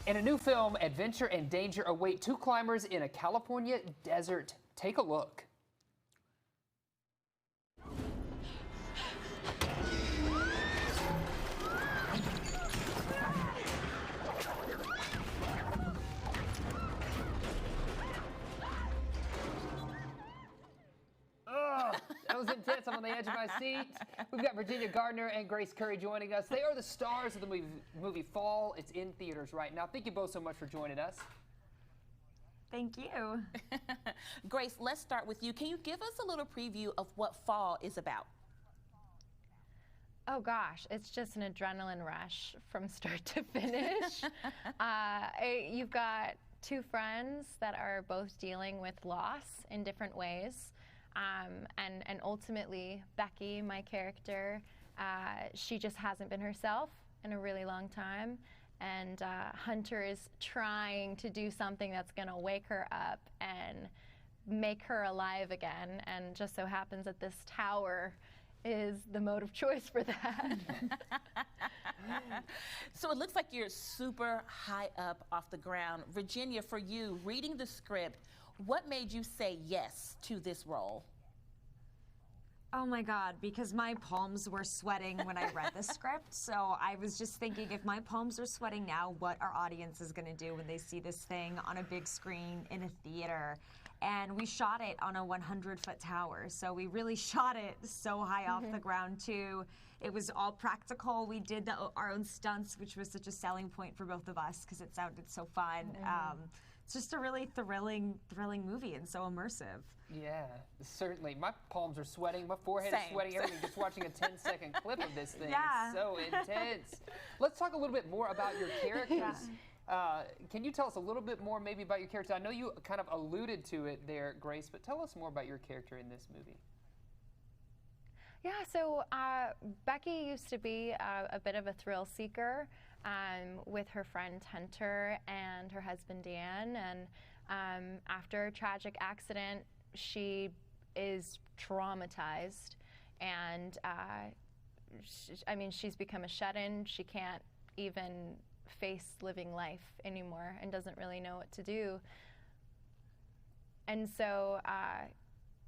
In a new film, adventure and danger await two climbers in a California desert. Take a look. That was intense. I'm on the edge of my seat. We've got Virginia Gardner and Grace Curry joining us. They are the stars of the movie Fall. It's in theaters right now. Thank you both so much for joining us. Thank you. Grace, let's start with you. Can you give us a little preview of what Fall is about? Oh gosh, it's just an adrenaline rush from start to finish. You've got two friends that are both dealing with loss in different ways. And ultimately, Becky, my character, she just hasn't been herself in a really long time. And Hunter is trying to do something that's going to wake her up and make her alive again. And just so happens that this tower is the mode of choice for that. So it looks like you're super high up off the ground. Virginia, for you, reading the script, what made you say yes to this role? Oh my God, because my palms were sweating when I read the script. So I was just thinking, if my palms are sweating now, what our audience is gonna do when they see this thing on a big screen in a theater. And we shot it on a 100-foot tower. So we really shot it so high off the ground too. It was all practical. We did our own stunts, which was such a selling point for both of us because it sounded so fun. It's just a really thrilling movie and so immersive. Yeah, certainly. My palms are sweating. My forehead is sweating. Everything. Just watching a 10-second clip of this thing. Yeah. It's so intense. Let's talk a little bit more about your characters. Can you tell us a little bit more maybe about your character? I know you kind of alluded to it there, Grace, but tell us more about your character in this movie. Yeah, so Becky used to be a bit of a thrill seeker with her friend Hunter and her husband Dan. And after a tragic accident, she is traumatized. And she's become a shut-in. She can't even face living life anymore and doesn't really know what to do. And so,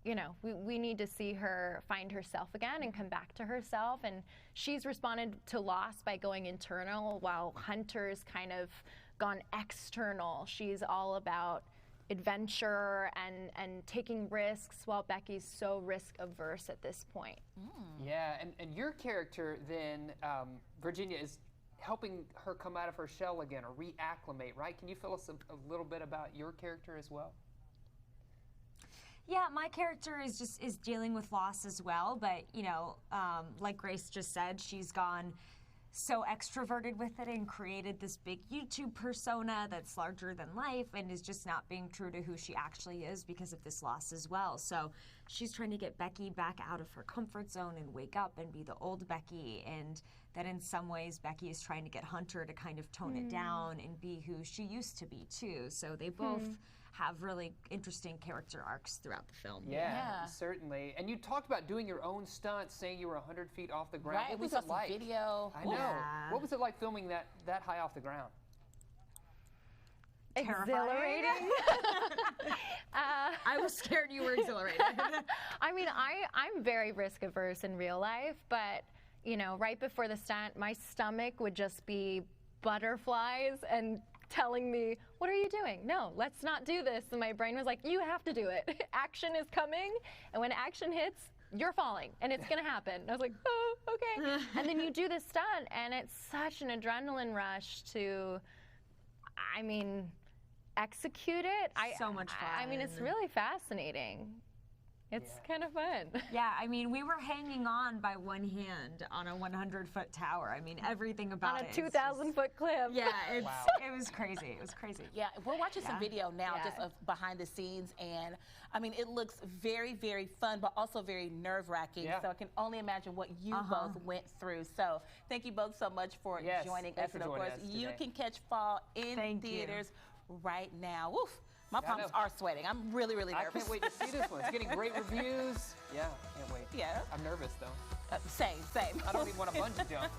you know, we need to see her find herself again and come back to herself. And she's responded to loss by going internal, while Hunter's kind of gone external. She's all about adventure and taking risks, while Becky's so risk averse at this point. Yeah, and your character then, Virginia, is helping her come out of her shell again or reacclimate, right? Can you tell us a little bit about your character as well? Yeah, my character is dealing with loss as well, but you know, like Grace just said, she's gone so extroverted with it and created this big YouTube persona that's larger than life and is just not being true to who she actually is because of this loss as well. So she's trying to get Becky back out of her comfort zone and wake up and be the old Becky, and that in some ways Becky is trying to get Hunter to kind of tone it down and be who she used to be too. So they both have really interesting character arcs throughout the film. Yeah, certainly. And you talked about doing your own stunts, saying you were 100 feet off the ground. Right, What we was saw it like? some video. I know. Yeah. What was it like filming that high off the ground? Exhilarating. I was scared you were exhilarated. I mean, I'm very risk averse in real life, but you know, right before the stunt, my stomach would just be butterflies and telling me, what are you doing? No, let's not do this. And my brain was like, you have to do it. Action is coming. And when action hits, you're falling and it's going to happen. And I was like, oh, okay. And then you do this stunt and it's such an adrenaline rush to, I mean, execute it. So much fun. I mean, it's really fascinating. It's kind of fun. Yeah, I mean, we were hanging on by one hand on a 100-foot tower. I mean, everything about it. On a 2,000-foot cliff. Yeah, it was crazy. It was crazy. Yeah, we're watching some video now just of behind the scenes, and I mean, it looks very, very fun, but also very nerve-wracking. So I can only imagine what you both went through. So thank you both so much for joining us. And of course, you can catch Fall in theaters right now. Woof. My palms are sweating. I'm really, really nervous. I can't wait to see this one. It's getting great reviews. Yeah, can't wait. Yeah. I'm nervous, though. Same. I don't even want to bungee jump.